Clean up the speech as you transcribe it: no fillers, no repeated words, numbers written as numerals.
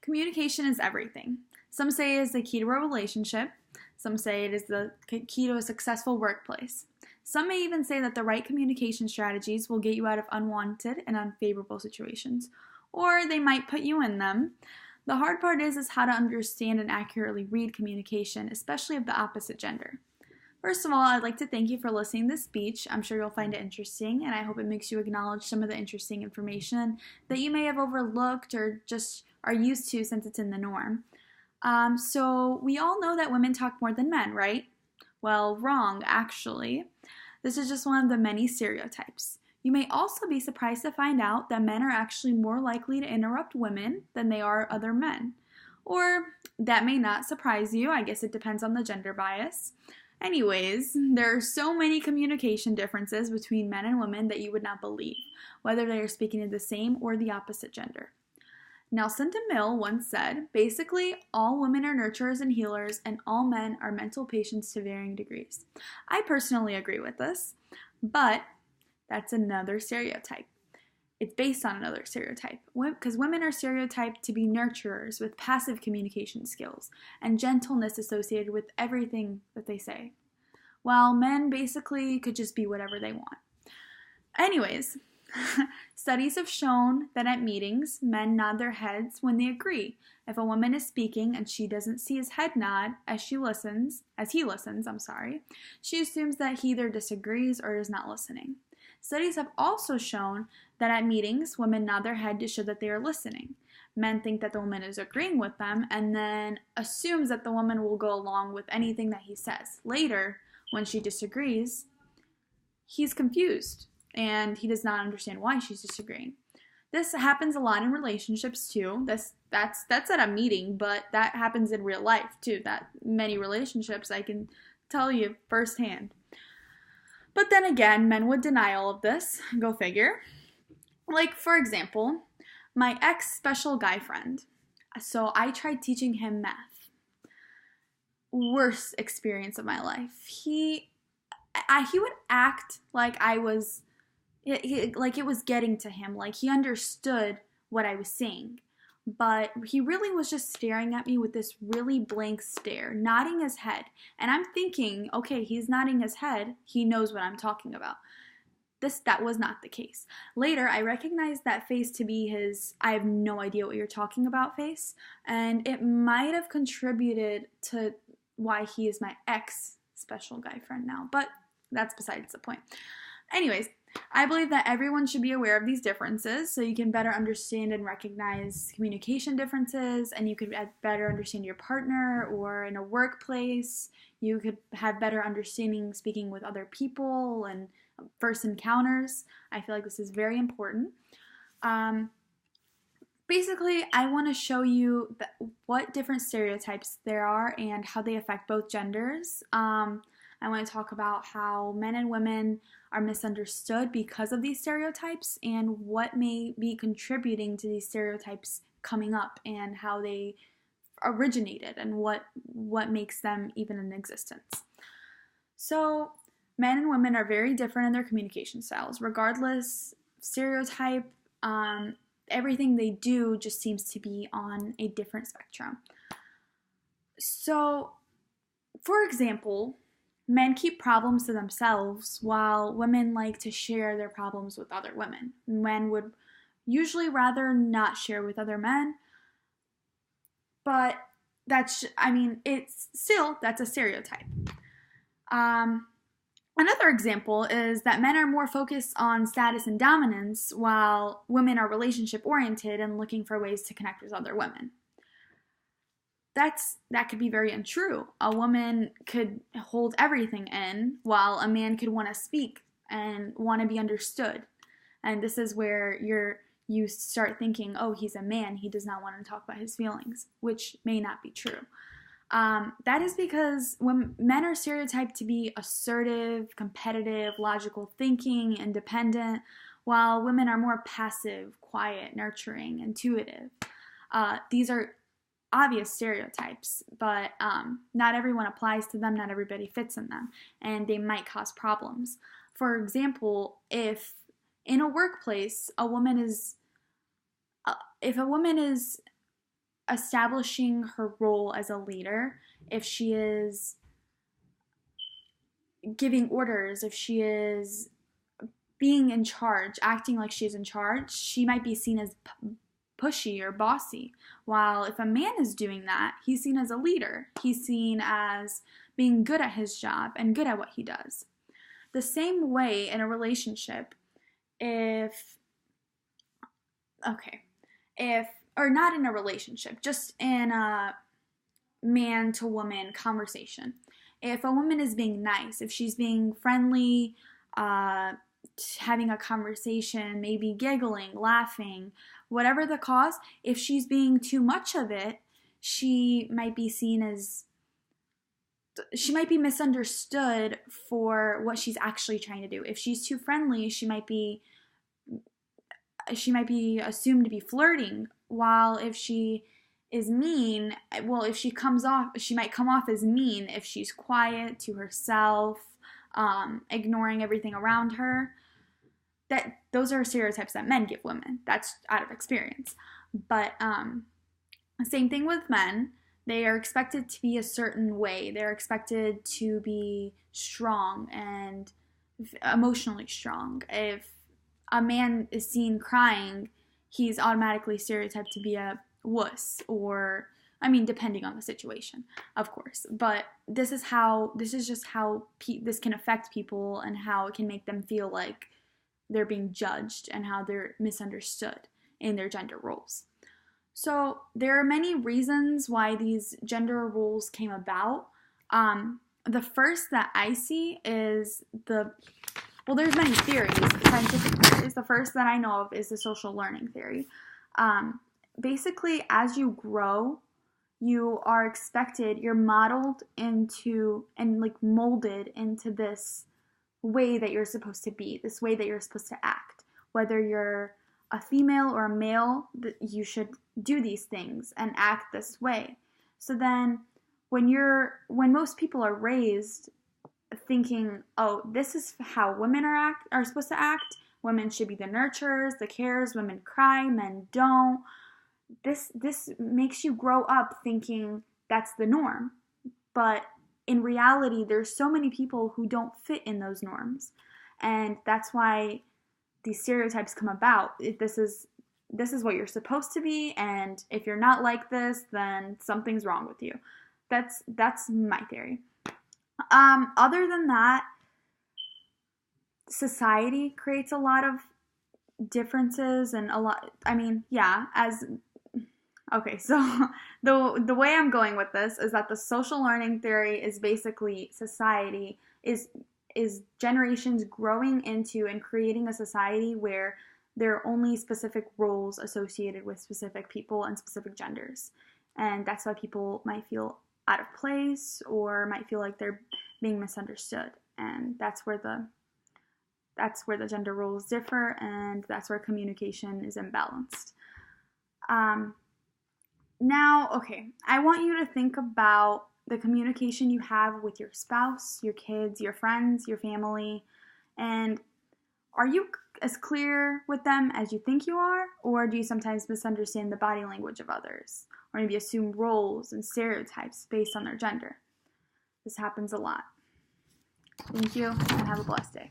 Communication is everything. Some say it is the key to a relationship. Some say it is the key to a successful workplace. Some may even say that the right communication strategies will get you out of unwanted and unfavorable situations, or they might put you in them. The hard part is how to understand and accurately read communication, especially of the opposite gender. First of all, I'd like to thank you for listening to this speech. I'm sure you'll find it interesting, and I hope it makes you acknowledge some of the interesting information that you may have overlooked or just are used to since it's in the norm. So we all know that women talk more than men, right? Well, wrong, actually. This is just one of the many stereotypes. You may also be surprised to find out that men are actually more likely to interrupt women than they are other men. Or that may not surprise you. I guess it depends on the gender bias. Anyways, there are so many communication differences between men and women that you would not believe, whether they are speaking to the same or the opposite gender. Nelson DeMille once said, basically, all women are nurturers and healers, and all men are mental patients to varying degrees. I personally agree with this, but that's another stereotype. It's based on another stereotype, because women are stereotyped to be nurturers with passive communication skills and gentleness associated with everything that they say, while men basically could just be whatever they want. Anyways, studies have shown that at meetings, men nod their heads when they agree. If a woman is speaking and she doesn't see his head nod as he listens, she assumes that he either disagrees or is not listening. Studies have also shown that at meetings, women nod their head to show that they are listening. Men think that the woman is agreeing with them and then assumes that the woman will go along with anything that he says. Later, when she disagrees, he's confused and he does not understand why she's disagreeing. This happens a lot in relationships too. That's at a meeting, but that happens in real life too. That many relationships, I can tell you firsthand. But then again, men would deny all of this. Go figure. Like, for example, my ex-special guy friend. So I tried teaching him math. Worst experience of my life. He would act like like it was getting to him, like he understood what I was saying. But he really was just staring at me with this really blank stare, nodding his head. And I'm thinking, okay, he's nodding his head. He knows what I'm talking about. That was not the case. Later, I recognized that face to be his I have no idea what you're talking about face. And it might have contributed to why he is my ex-special guy friend now. But that's besides the point. Anyways, I believe that everyone should be aware of these differences so you can better understand and recognize communication differences, and you could better understand your partner, or in a workplace, you could have better understanding speaking with other people and first encounters. I feel like this is very important. Basically, I want to show you what different stereotypes there are and how they affect both genders. I want to talk about how men and women are misunderstood because of these stereotypes and what may be contributing to these stereotypes coming up and how they originated and what makes them even in existence. So, men and women are very different in their communication styles. Regardless, stereotype, everything they do just seems to be on a different spectrum. So, for example, men keep problems to themselves while women like to share their problems with other women. Men would usually rather not share with other men, but that's a stereotype. Another example is that men are more focused on status and dominance while women are relationship oriented and looking for ways to connect with other women. That could be very untrue. A woman could hold everything in while a man could want to speak and want to be understood. And this is where you start thinking, oh, he's a man, he does not want to talk about his feelings, which may not be true. That is because when men are stereotyped to be assertive, competitive, logical thinking, independent, while women are more passive, quiet, nurturing, intuitive. These are obvious stereotypes, but not everyone applies to them, not everybody fits in them, and they might cause problems. For example, if in a workplace, if a woman is establishing her role as a leader, if she is giving orders, if she is being in charge, acting like she's in charge, she might be seen as pushy or bossy. While if a man is doing that, he's seen as a leader. He's seen as being good at his job and good at what he does. The same way in a relationship, or not in a relationship, just in a man to woman conversation. If a woman is being nice, if she's being friendly, having a conversation, maybe giggling, laughing, whatever the cause, if she's being too much of it, she might be misunderstood for what she's actually trying to do. If she's too friendly, she might be assumed to be flirting, while if she is mean, she might come off as mean if she's quiet to herself, ignoring everything around her. Those are stereotypes that men give women. That's out of experience. But same thing with men. They are expected to be a certain way. They're expected to be strong and emotionally strong. If a man is seen crying, he's automatically stereotyped to be a wuss, or, depending on the situation, of course. But this is just how this can affect people, and how it can make them feel like they're being judged and how they're misunderstood in their gender roles. So there are many reasons why these gender roles came about. The first that I see is there's many theories, scientific theories. The first that I know of is the social learning theory. Basically, as you grow, you are expected, you're modeled into and molded into this way that you're supposed to be, this way that you're supposed to act. Whether you're a female or a male, you should do these things and act this way. So then when most people are raised thinking, oh, this is how women are supposed to act. Women should be the nurturers, the carers. Women cry, men don't. This makes you grow up thinking that's the norm. But in reality, there's so many people who don't fit in those norms. And that's why these stereotypes come about. This is what you're supposed to be, and if you're not like this, then something's wrong with you. That's my theory. Other than that, society creates a lot of differences and so the way I'm going with this is that the social learning theory is basically society is generations growing into and creating a society where there are only specific roles associated with specific people and specific genders. And that's why people might feel out of place or might feel like they're being misunderstood. And that's where the gender roles differ, and that's where communication is imbalanced. I want you to think about the communication you have with your spouse, your kids, your friends, your family, and are you as clear with them as you think you are, or do you sometimes misunderstand the body language of others, or maybe assume roles and stereotypes based on their gender? This happens a lot. Thank you, and have a blessed day.